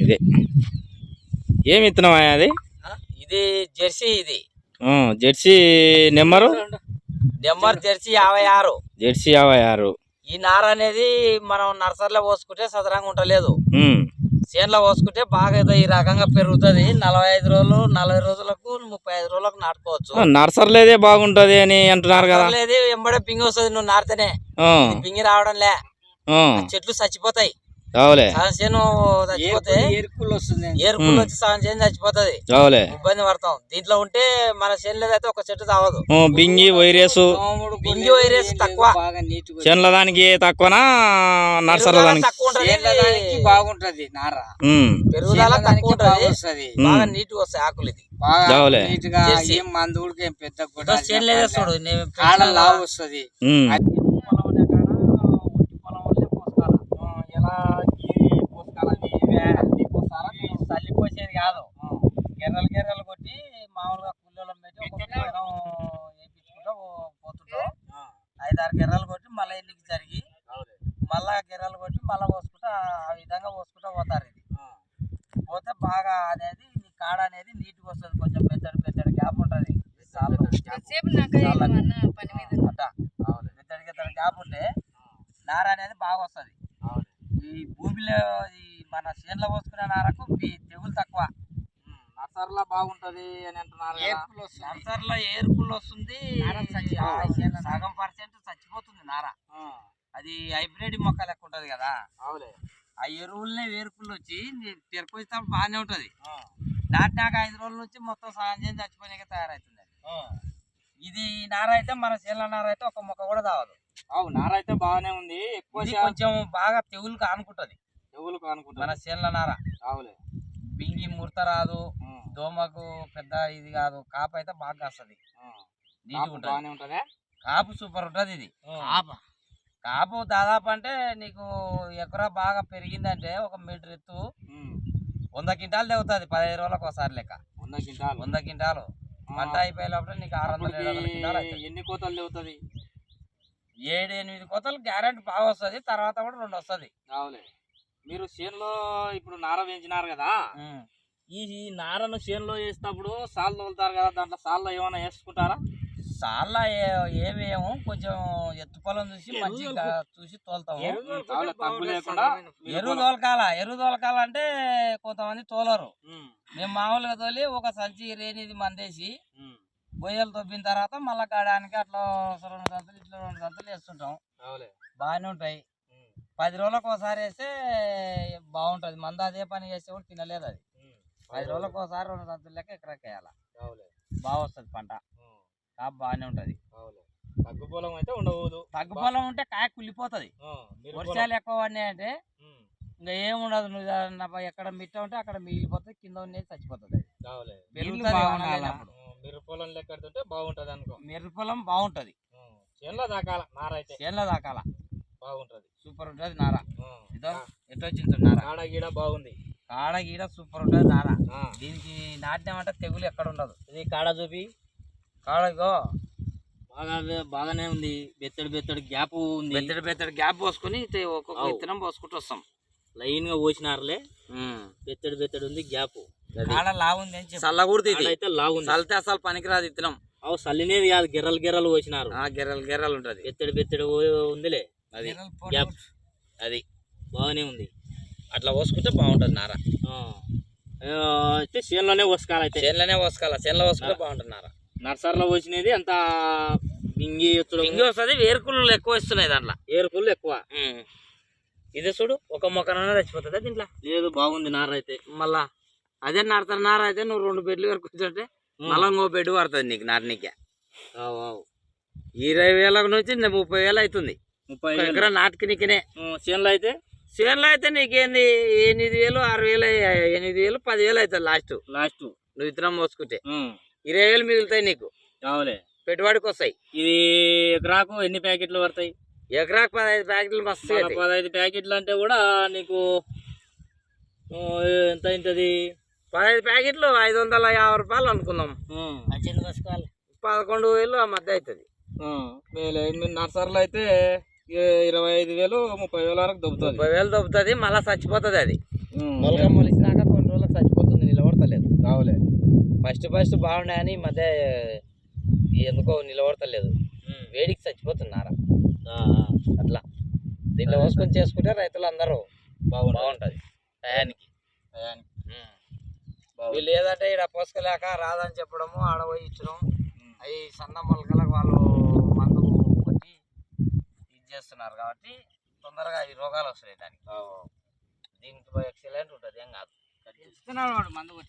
ఇదే ఏమి విత్తనం అది? ఇది జెర్సీ. ఇది జెర్సీ నెంబర్ జెర్సీ 56. జెర్సీ 56. ఈ నార అనేది మనం నర్సరీలో పోసుకుంటే సదరంగా ఉండలేదు, చేనులో పోసుకుంటే బాగా ఈ రకంగా పెరుగుతుంది. 45 రోజులు 40 రోజులకు 35 రోజులకు నాటుకోవచ్చు. నర్సరీలోదే బాగుంటది అని అంటున్నారు కదా. లేదు ఎంబడే పింగి వస్తుంది, నువ్వు నాటితేనే పింగి రావడం లే, చెట్లు చచ్చిపోతాయి. చేను చచ్చిపోతే ఏరుకుళ్ళు వచ్చి సగం చేను చచ్చిపోతుంది, ఇబ్బంది పడతాం. దీంట్లో ఉంటే మన చేనులో అయితే ఒక చెట్టు తావదు. బింగి వైరస్ తక్కువ, చేనుల దానికి తక్కువనా నర్సరీలో దానికి తక్కువ ఉంటుంది. బాగుంటది నార, పెరుగుదల తక్కువ ఉంటుంది, బాగా నీట్ గా వస్తాయి ఆకులు. ఇది ఏం మందు ఏం పెద్ద చేనులేదే చూడు, లావు వస్తుంది. చల్లిపోసేది కాదు, గెర్రలు కొట్టి మామూలుగా కూలీలను పెట్టి వేయించుకుంటూ పోతుంటాం. 5-6 గెర్రలు కొట్టి మళ్ళీ ఇంటికి జరిగి మళ్ళా గెర్రలు కొట్టి మళ్ళీ పోసుకుంటా, ఆ విధంగా పోసుకుంటా పోతారు. ఇది పోతే బాగా అనేది కాడ అనేది నీట్గా వస్తుంది. కొంచెం పెద్దడి గ్యాప్ ఉంటుంది, పెద్దడి గ్యాప్ ఉంటే నార అనేది బాగా వస్తుంది. ఈ భూమిలో మన చేనులో పోసుకునే నారకు తెగులు తక్కువ. నర్సరీలో బాగుంటది అని అంటున్నారు. నర్సరీలో ఏరుకుళ్ళు వస్తుంది, సగం % చచ్చిపోతుంది నార. అది హైబ్రిడ్ మొక్క లెక్క ఉంటది కదా, ఆ ఎరువులనే వేరుకుళ్ళు వచ్చి తెరకొచ్చినప్పుడు బాగానే ఉంటది. నాటినాక 5 రోజుల నుంచి మొత్తం సగం చేసి చచ్చిపోయినాక తయారవుతుంది. ఇది నార అయితే మన చేనుల నార అయితే ఒక మొక్క కూడా తావదు. నార అయితే బాగానే ఉంది, ఎక్కువ కొంచెం బాగా తెగులు కానుకుంటది. మన చేనుల నార బింగి ముడత రాదు, దోమకు పెద్ద ఇది కాదు, కాపు అయితే బాగా కాస్తుంది, నీట్గా ఉంటుంది. కాపు సూపర్ ఉంటుంది. ఇది కాపు దాదాపు అంటే నీకు ఎకరా బాగా పెరిగిందంటే 1 మీటర్ ఎత్తు 100 క్వింటాలు తెగుతుంది 15 రోజులకు ఒకసారి లెక్క. 100 క్వింటాలు పంట అయిపోయేటప్పుడు నీకు 600-700 క్వింటాలు. ఎన్ని కోతలు తెగుతుంది? 7-8 కోతలు గ్యారెంటీ బాగా వస్తుంది, తర్వాత కూడా 2 వస్తుంది. మీరు చేనులో ఇప్పుడు నార వేయించినారు కదా, ఈ నారను చేనులో వేసినప్పుడు సాల్ తోలుతారు కదా, దాంట్లో సాల్లో ఏమైనా వేసుకుంటారా? సాల్లో ఏమేమో కొంచెం ఎత్తు పొలం చూసి మంచిగా చూసి తోలుతాము. ఎరువు తోలకాలంటే కొంతమంది తోలరు. మేము మామూలుగా తోలి ఒక సంచి రేనిది మందేసి బొయ్యలు తొబ్బిన తర్వాత మళ్ళా కాడానికి అట్లా 2 సంతులు ఇట్లా 2 సంతులు వేస్తుంటాం. బాగానే ఉంటాయి. 10 రోజులకు ఒకసారి వేస్తే బాగుంటుంది. మంద అదే పని చేస్తే కూడా తినలేదు. అది 10 రోజులకు ఒకసారి 2 సంతులు లెక్క ఎకరాకి వేయాలి, బాగా వస్తుంది పంట. కాపు బాగానే ఉంటుంది. తగ్గు పొలం అయితే ఉండవద్దు. తగ్గు పొలం ఉంటే కాయ కుళ్ళిపోతుంది. వర్షాలు ఎక్కువ పడినాయంటే ఇంకా ఏముండదు, నువ్వు ఎక్కడ మిట్ట ఉంటే అక్కడ మిగిలిపోతుంది, కింద ఉన్నది చచ్చిపోతుంది. మిర్ర పొలం లెక్క బాగుంటది అనుకో. మిర్ర పొలం బాగుంటది, చేనులో దాకాల నార అయితే చేనులో దాకాల బాగుంటది, సూపర్ ఉంటది నార. ఇదో ఎట్లా వచ్చింది నార, కాడ గీడ బాగుంది, కాడ గీడ సూపర్ ఉంటది నార. దీనికి నాట్యమంటే తెగులు ఎక్కడ ఉండదు. ఇది కాడ చూపి, కాడగో బాగానే ఉంది. బెత్తడి గ్యాప్ ఉంది, బెత్తడి గ్యాప్ పోసుకొని ఒక్కొక్క విత్తనం పోసుకుంటూ వస్తాం. లైన్ గా పోసినారులే, బెత్తడి ఉంది గ్యాప్. లావుంది చల్లకూడదు, ఇది అయితే లావుంది. చల్లితే అసలు పనికిరాదు విత్తనం. చల్లినేది కాదు, గెర్రలు పోసినారు. గెర్రలు ఉంటది, బెత్తడి ఉందిలే. అది గ్యాప్, అది బాగానే ఉంది. అట్లా పోసుకుంటే బాగుంటుంది నార. అయితే చేనులోనే పోసుకోవాలి, అయితే చేనులోనే పోసుకుంటే బాగుంటుంది నార. నర్సరీలో పోసినది అంత బింగి వస్తుంది, వేరుకుళ్ళు ఎక్కువ వస్తున్నాయి దాంట్లో, వేరుకుళ్ళు ఎక్కువ. ఇదే చూడు, ఒక మొక్కనైనా చచ్చిపోతుంది దీంట్లో. లేదు బాగుంది నార అయితే. మళ్ళా అదే నాడతారు నార అయితే నువ్వు 2 బెడ్లు వరకు కూర్చుంటే మళ్ళా 1 బెడ్ పడుతుంది నీకు నాటనికే. 20,000 నుంచి 30,000 అవుతుంది 30 ఎకరా నాటుకునికినే. చేనులో అయితే నీకేంది 8,000, 6,000, 8,000, 10,000 అవుతుంది లాస్ట్ నువ్వు విత్తనం మోసుకుంటే. 20,000 మిగులుతాయి నీకు, పెట్టుబడికి వస్తాయి. ఇది ఎకరాకు ఎన్ని ప్యాకెట్లు పడతాయి? ఎకరాకు 15 ప్యాకెట్లు మస్తు. 15 ప్యాకెట్లు అంటే కూడా నీకు ఎంత అవుతుంది? 15 ప్యాకెట్లు 550 రూపాయలు అనుకుందాం. 11,000 ఆ మధ్య అవుతుంది. నర్సరీలో అయితే 25,000, 30,000 వరకు దొబ్బుతుంది. 30,000 దొబ్బుతుంది, మళ్ళీ చచ్చిపోతుంది. అది మొలక మొలిసినాక కొట్టినాక కొన్ని రోజులకు చచ్చిపోతుంది, నిలబడతలేదు. కావులే. ఫస్ట్ బాగుండే అని ఈ మధ్య ఎందుకో నిలబడతలేదు, వేడికి చచ్చిపోతున్నారా అట్లా. దీంట్లో పోసుకొని చేసుకుంటే రైతులు అందరూ బాగుంటుంది టయానికి. వీళ్ళు ఏదంటే ఇక్కడ పోసుకోలేక రాదని చెప్పడము, ఆడ పోయి ఇచ్చడం, అవి సన్న మొలకలకు వాళ్ళు మందు కొట్టి ఇది చేస్తున్నారు కాబట్టి తొందరగా ఈ రోగాలు వస్తాయి దానికి. దీనికి ఎక్సలెంట్ ఉంటుంది, ఏం కాదు. మందు కొట్టి